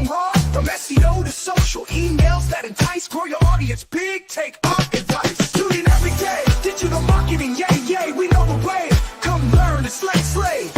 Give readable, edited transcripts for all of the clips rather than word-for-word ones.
from hard, from SEO to social, emails that entice, grow your audience big, take our advice. Tune in every day, digital marketing, yay, yay, we know the way. Come learn and slay.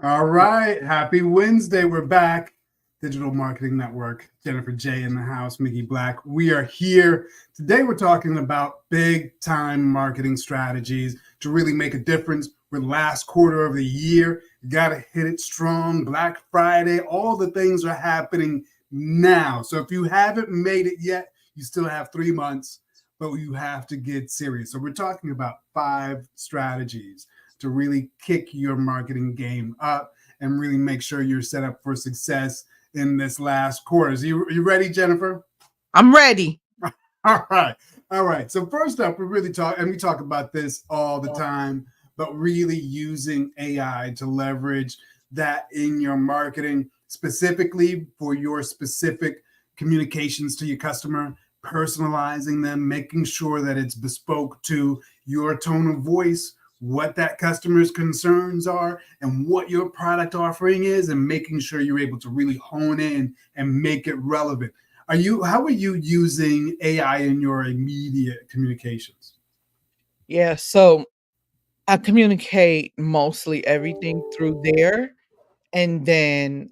All right. Happy Wednesday. We're back. Digital Marketing NetWurk. Jennifer J in the house, Mickey Black. We are here. Today we're talking about big time marketing strategies to really make a difference. We're last quarter of the year. You got to hit it strong. Black Friday, all the things are happening now. So if you haven't made it yet, you still have 3 months, but you have to get serious. So we're talking about 5 strategies to really kick your marketing game up and really make sure you're set up for success in this last quarter. You ready, Jennifer? I'm ready. All right. So first up, we talk about this all the time, but really using AI to leverage that in your marketing, specifically for your specific communications to your customer, personalizing them, making sure that it's bespoke to your tone of voice, what that customer's concerns are, and what your product offering is, and making sure you're able to really hone in and make it relevant. How are you using AI in your immediate communications? Yeah, so I communicate mostly everything through there, and then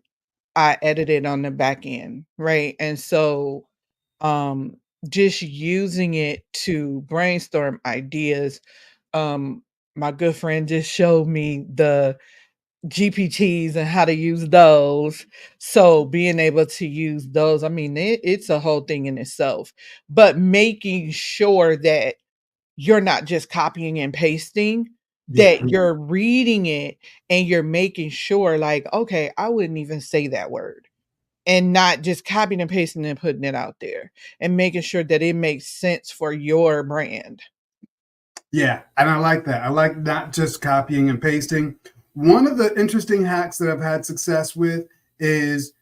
I edit it on the back end, right? And so just using it to brainstorm ideas. My good friend just showed me the GPTs and how to use those. So being able to use those, I mean, it's a whole thing in itself, but making sure that you're not just copying and pasting, that you're reading it and you're making sure like, okay, I wouldn't even say that word, and not just copying and pasting and putting it out there, and making sure that it makes sense for your brand. Yeah, and I like that. I like not just copying and pasting. One of the interesting hacks that I've had success with is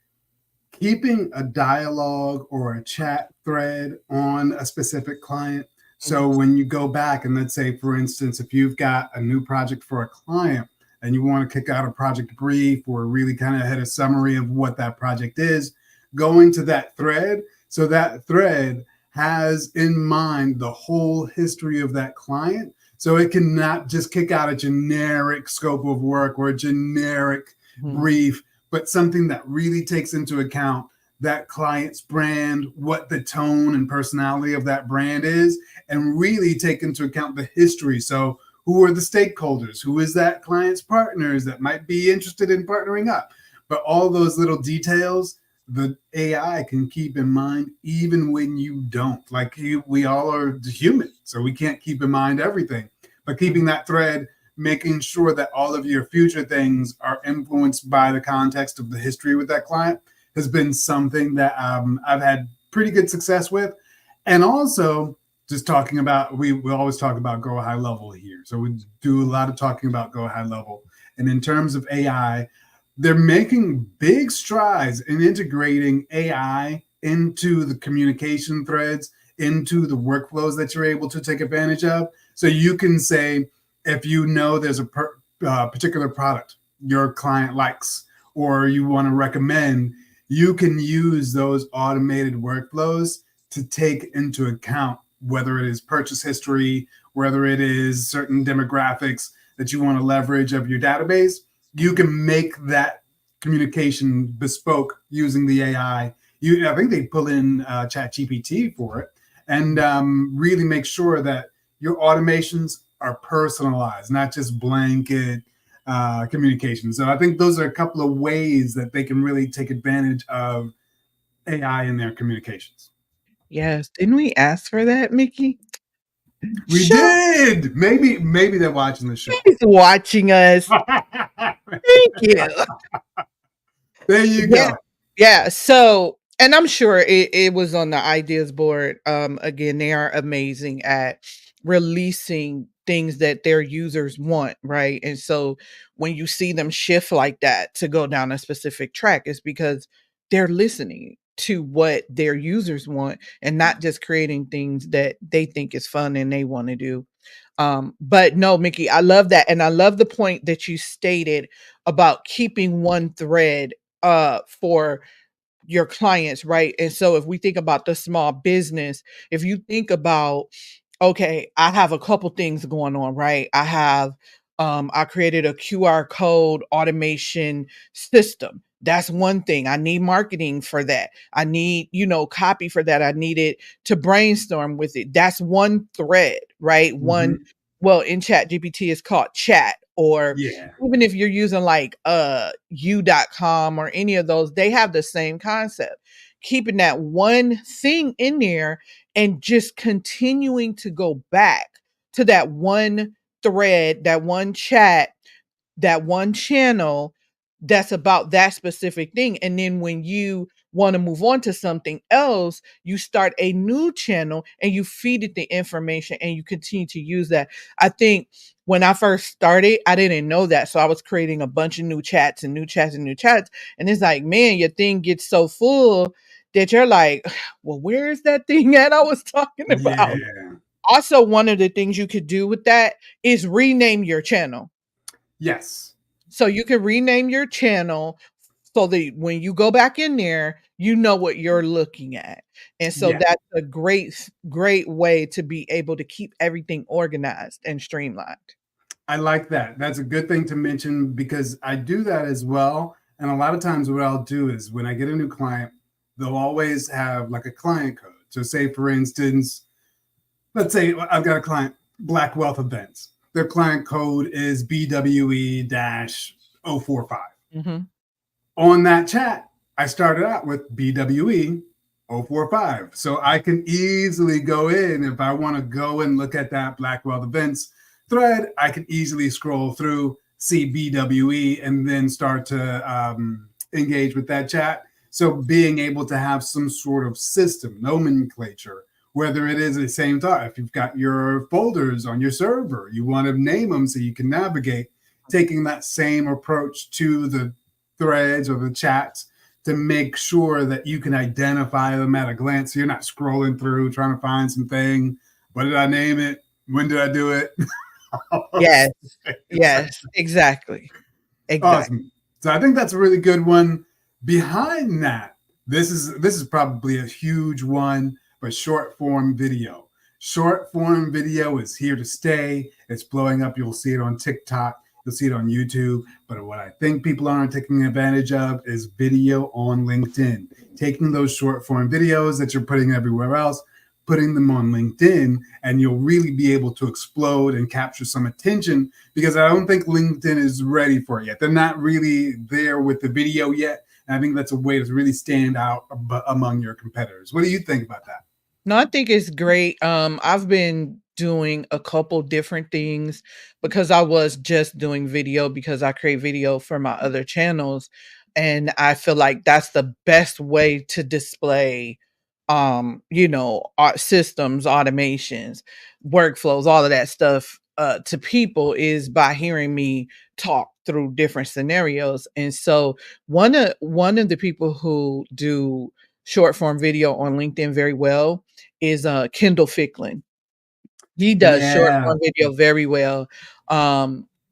keeping a dialogue or a chat thread on a specific client. So when you go back and let's say, for instance, if you've got a new project for a client and you want to kick out a project brief or really kind of hit a summary of what that project is, going to that thread. So that thread has in mind the whole history of that client. So it can not just kick out a generic scope of work or a generic brief, but something that really takes into account that client's brand, what the tone and personality of that brand is, and really take into account the history. So who are the stakeholders? Who is that client's partners that might be interested in partnering up? But all those little details, the AI can keep in mind even when you don't. Like we all are human, so we can't keep in mind everything. But keeping that thread, making sure that all of your future things are influenced by the context of the history with that client has been something that I've had pretty good success with. And also just talking about, we always talk about go high level here. So we do a lot of talking about go high level. And in terms of AI, they're making big strides in integrating AI into the communication threads, into the workflows that you're able to take advantage of. So you can say, if you know there's a particular product your client likes or you want to recommend, you can use those automated workflows to take into account whether it is purchase history, whether it is certain demographics that you want to leverage of your database. You can make that communication bespoke using the AI. I think they pull in ChatGPT for it, and really make sure that your automations are personalized, not just blanket communication. So I think those are a couple of ways that they can really take advantage of AI in their communications. Yes. Didn't we ask for that, Mickey? We did. Maybe they're watching the show. He's watching us. Thank you. There you go. Yeah. So, and I'm sure it was on the ideas board. Again, they are amazing at releasing things that their users want, right? And so when you see them shift like that to go down a specific track, it's because they're listening to what their users want and not just creating things that they think is fun and they want to do. But no, Mickey, I love that. And I love the point that you stated about keeping one thread for your clients, right? And so if we think about the small business, if you think about, okay, I have a couple things going on, right? I created a QR code automation system. That's one thing. I need marketing for that. I need, copy for that. I need it to brainstorm with it. That's one thread, right? One, Mhm. well, in Chat GPT, it's called chat, or Yeah. even if you're using like u.com or any of those, they have the same concept. Keeping that one thing in there and just continuing to go back to that one thread, that one chat, that one channel that's about that specific thing. And then when you want to move on to something else, you start a new channel and you feed it the information and you continue to use that. I think when I first started, I didn't know that. So I was creating a bunch of new chats and new chats and new chats. And it's like, man, your thing gets so full that you're like, well, where is that thing at I was talking about? Yeah. Also, one of the things you could do with that is rename your channel. Yes. So you can rename your channel so that when you go back in there, you know what you're looking at. And so Yeah. that's a great way to be able to keep everything organized and streamlined. I like that. That's a good thing to mention because I do that as well. And a lot of times, what I'll do is when I get a new client, they'll always have like a client code. So, say for instance, let's say I've got a client, Black Wealth Events. Their client code is BWE 045. Mhm. On that chat, I started out with BWE 045. So I can easily go in if I want to go and look at that Black Wealth Events thread. I can easily scroll through, see BWE, and then start to engage with that chat. So being able to have some sort of system, nomenclature, whether it is the same thought, if you've got your folders on your server, you want to name them so you can navigate, taking that same approach to the threads or the chats to make sure that you can identify them at a glance. So you're not scrolling through trying to find something. What did I name it? When did I do it? Yes. Yes, exactly. Exactly. Awesome. So I think that's a really good one. Behind that, this is probably a huge one, but short form video. Short form video is here to stay. It's blowing up. You'll see it on TikTok. You'll see it on YouTube. But what I think people aren't taking advantage of is video on LinkedIn. Taking those short form videos that you're putting everywhere else, putting them on LinkedIn, and you'll really be able to explode and capture some attention because I don't think LinkedIn is ready for it yet. They're not really there with the video yet. And I think that's a way to really stand out among your competitors. What do you think about that? No, I think it's great. I've been doing a couple different things because I was just doing video because I create video for my other channels. And I feel like that's the best way to display art systems, automations, workflows, all of that stuff to people is by hearing me talk through different scenarios. And so one of the people who do short form video on LinkedIn very well is Kendall Ficklin. He does short Yeah, form video very well.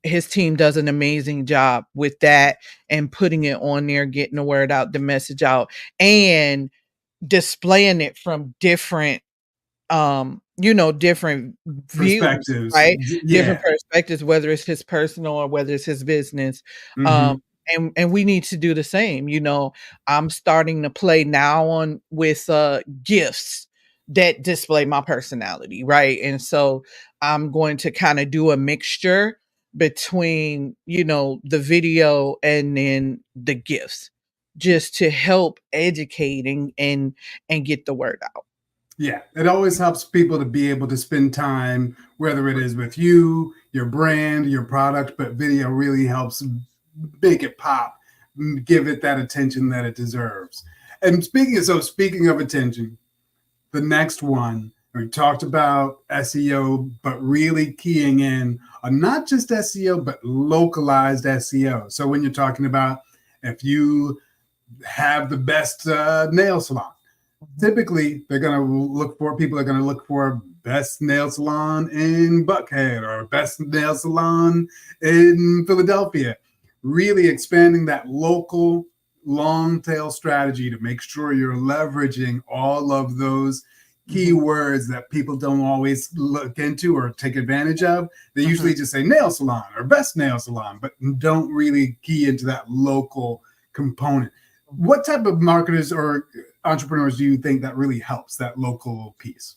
His team does an amazing job with that and putting it on there, getting the word out, the message out, and displaying it from different different views, perspectives. right? Different Yeah. perspectives, whether it's his personal or whether it's his business. Um, Hmm. and we need to do the same. I'm starting to play now on with gifts that display my personality, right? And so I'm going to kind of do a mixture between, the video and then the gifts just to help educating and get the word out. Yeah, it always helps people to be able to spend time, whether it is with you, your brand, your product, but video really helps make it pop, give it that attention that it deserves. And speaking of attention, the next one We talked about SEO, but really keying in on not just SEO, but localized SEO. So when you're talking about if you have the best nail salon, Mhm. typically they're going to look for people are going to look for best nail salon in Buckhead or best nail salon in Philadelphia. Really expanding that local long tail strategy to make sure you're leveraging all of those Mhm. keywords that people don't always look into or take advantage of. They Mhm. usually just say nail salon or best nail salon, but don't really key into that local component. What type of marketers or entrepreneurs do you think that really helps that local piece?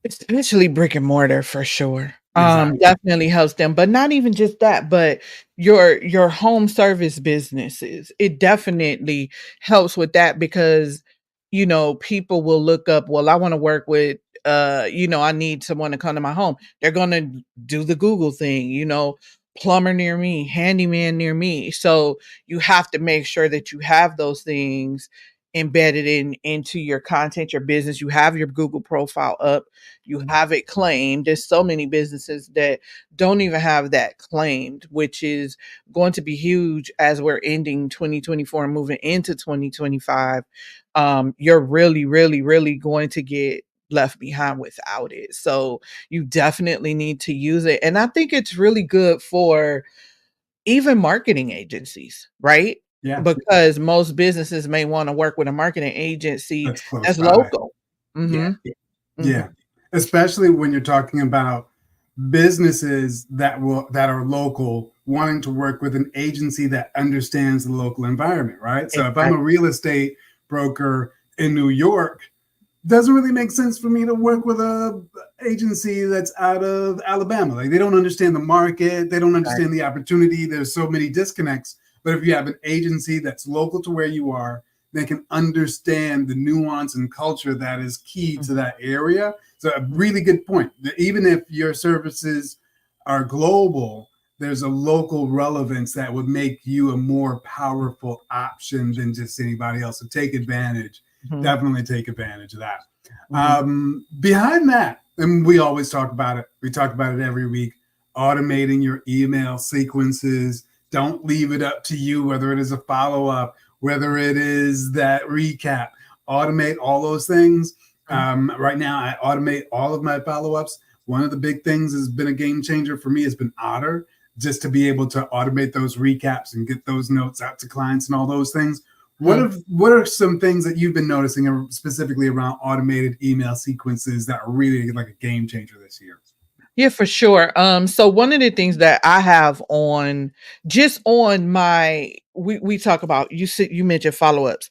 Especially brick and mortar for sure. Exactly. Definitely helps them, but not even just that, but your home service businesses, it definitely helps with that because, people will look up, well, I wanna work with, I need someone to come to my home. They're gonna do the Google thing, plumber near me, handyman near me. So, you have to make sure that you have those things embedded into your content, your business. You have your Google profile up, you have it claimed. There's so many businesses that don't even have that claimed, which is going to be huge as we're ending 2024 and moving into 2025. You're really, really, really going to get left behind without it. So you definitely need to use it. And I think it's really good for even marketing agencies, right? Yeah, Because most businesses may want to work with a marketing agency that's close that's by. local. Yeah, Mhm. yeah. Mhm. Especially when you're talking about businesses that are local wanting to work with an agency that understands the local environment, right? So if I'm a Exactly. real estate broker in New York, doesn't really make sense for me to work with a agency that's out of Alabama. Like they don't understand the market, they don't Right. understand the opportunity. There's so many disconnects. But if you have an agency that's local to where you are, they can understand the nuance and culture that is key to that area. So a Mhm. really good point. That even if your services are global, there's a local relevance that would make you a more powerful option than just anybody else. So take advantage, Mhm. definitely take advantage of that. Mhm. Behind that, and we always talk about it, we talk about it every week, automating your email sequences. Don't leave it up to you, whether it is a follow up, whether it is that recap. Automate all those things. Mhm. Right now, I automate all of my follow ups. One of the big things has been a game changer for me has been Otter, just to be able to automate those recaps and get those notes out to clients and all those things. Mhm. What are some things that you've been noticing specifically around automated email sequences that are really like a game changer this year? Yeah, for sure. So one of the things that I have on just on my we talk about you mentioned follow-ups.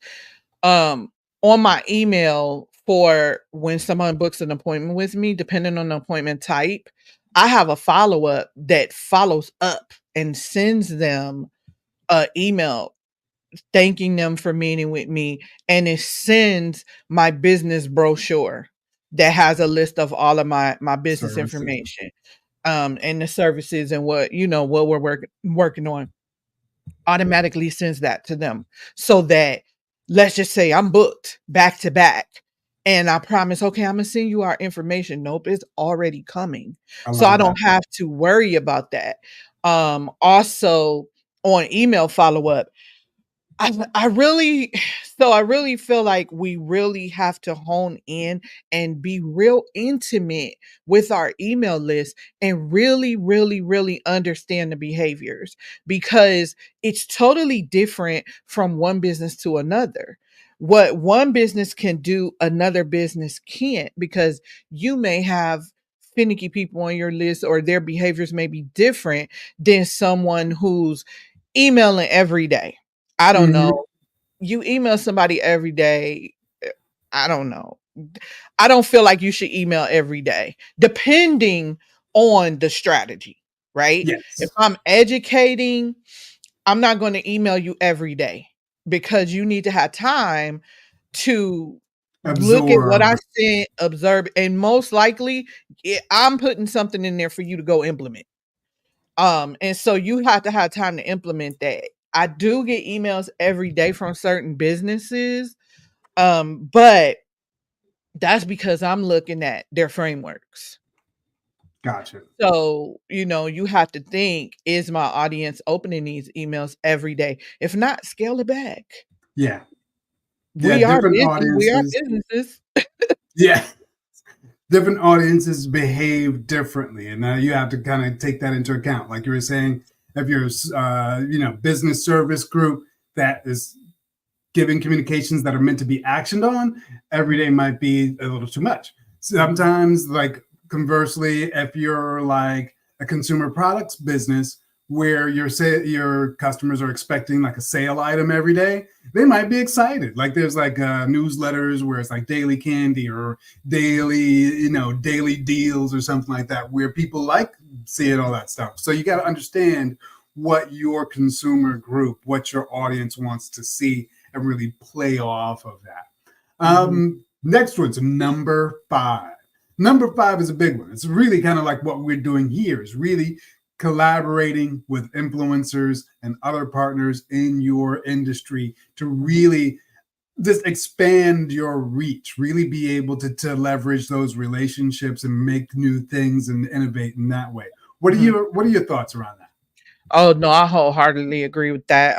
Um, on my email for when someone books an appointment with me, depending on the appointment type, I have a follow-up that follows up and sends them a email thanking them for meeting with me, and it sends my business brochure that has a list of all of my business Services. information, and the services and what we're working on. Automatically sends that to them so that let's just say I'm booked back to back and I promise, okay, I'm gonna send you our information. Nope, it's already coming. I So I love that. don't have to worry about that. Also on email follow-up, I really I really feel like we really have to hone in and be real intimate with our email list and really, really, really understand the behaviors because it's totally different from one business to another. What one business can do, another business can't because you may have finicky people on your list or their behaviors may be different than someone who's emailing every day. I don't Mm-hmm. know. You email somebody every day, I don't know. I don't feel like you should email every day, depending on the strategy, right? If Yes. I'm educating, I'm not gonna email you every day because you need to have time to look at what I Absorb. sent, observe, and most likely, I'm putting something in there for you to go implement. And so you have to have time to implement that. I do get emails every day from certain businesses, but That's because I'm looking at their frameworks. Gotcha. So, you have to think, is my audience opening these emails every day? If not, scale it back. Yeah. Yeah. We are Different busy, we are audiences. businesses. Yeah. Different audiences behave differently, and you have to kind of take that into account. Like you were saying, if you're, business service group that is giving communications that are meant to be actioned on, every day might be a little too much. Sometimes, like conversely, if you're like a consumer products business where your customers are expecting like a sale item every day, they might be excited. Like there's like newsletters where it's like daily candy or daily deals or something like that, where people like seeing all that stuff. So you got to understand what your consumer group, what your audience wants to see, and really play off of that. Next one's number 5. Number 5 is a big one. It's really kind of like what we're doing here, is really collaborating with influencers and other partners in your industry to really just expand your reach, really be able to leverage those relationships and make new things and innovate in that way. What are your thoughts around that? Oh, no, I wholeheartedly agree with that.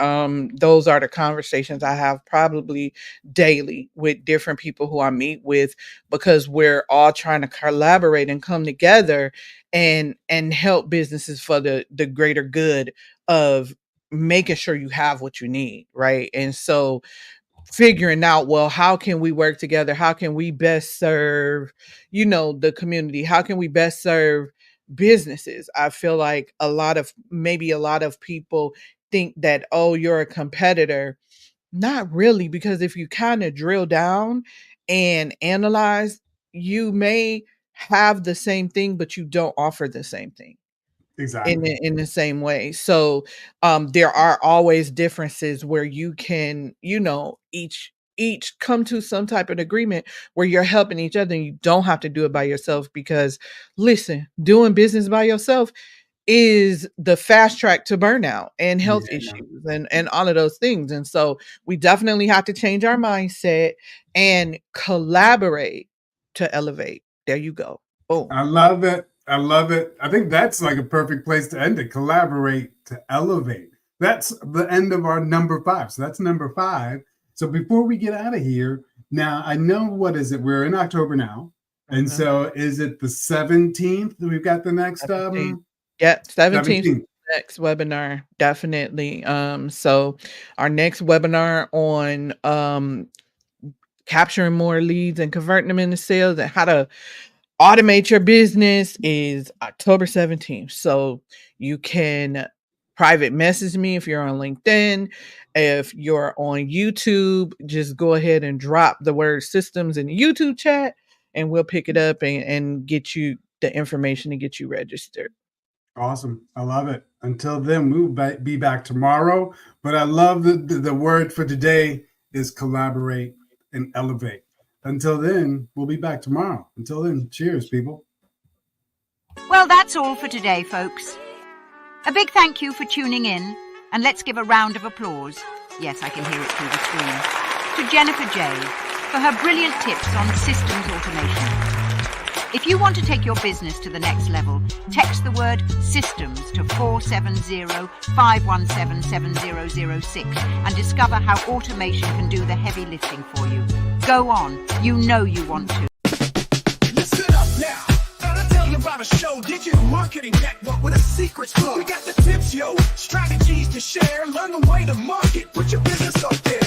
Those are the conversations I have probably daily with different people who I meet with, because we're all trying to collaborate and come together and help businesses for the greater good of making sure you have what you need, right? And so figuring out, well, how can we work together? How can we best serve, the community? How can we best serve businesses? I feel like a lot of people think that, oh, you're a competitor. Not really, because if you kind of drill down and analyze, you may have the same thing, but you don't offer the same thing Exactly. in the same way. So there are always differences where you can, each come to some type of agreement where you're helping each other, and you don't have to do it by yourself, because listen, doing business by yourself is the fast track to burnout and health Yeah. issues and all of those things. And so we definitely have to change our mindset and collaborate to elevate. There you go. Boom. I love it. I love it. I think that's like a perfect place to end it. Collaborate to elevate. That's the end of our number 5. So that's number 5. So before we get out of here, now I know, what is it? We're in October now. And Mhm. so is it the 17th that we've got the next 17th. Yep, 17th 17th? next webinar, definitely. So our next webinar on capturing more leads and converting them into sales and how to automate your business is October 17th. So you can private message me if you're on LinkedIn. If you're on YouTube, just go ahead and drop the word systems in the YouTube chat, and we'll pick it up and get you the information to get you registered. Awesome. I love it. Until then, we'll be back tomorrow. But I love the word for today is collaborate and elevate. Until then, we'll be back tomorrow. Until then, cheers, people. Well, that's all for today, folks. A big thank you for tuning in, and let's give a round of applause. Yes, I can hear it through the screen. To Jennifer J. for her brilliant tips on systems automation. If you want to take your business to the next level, text the word systems to 470-517-7006 and discover how automation can do the heavy lifting for you. Go on, you know you want to. Listen up now. Gotta tell you about a show, Digital Marketing NetWurk, with a secret flow. We got the tips, yo, strategies to share. Learn the way to market. Put your business up there.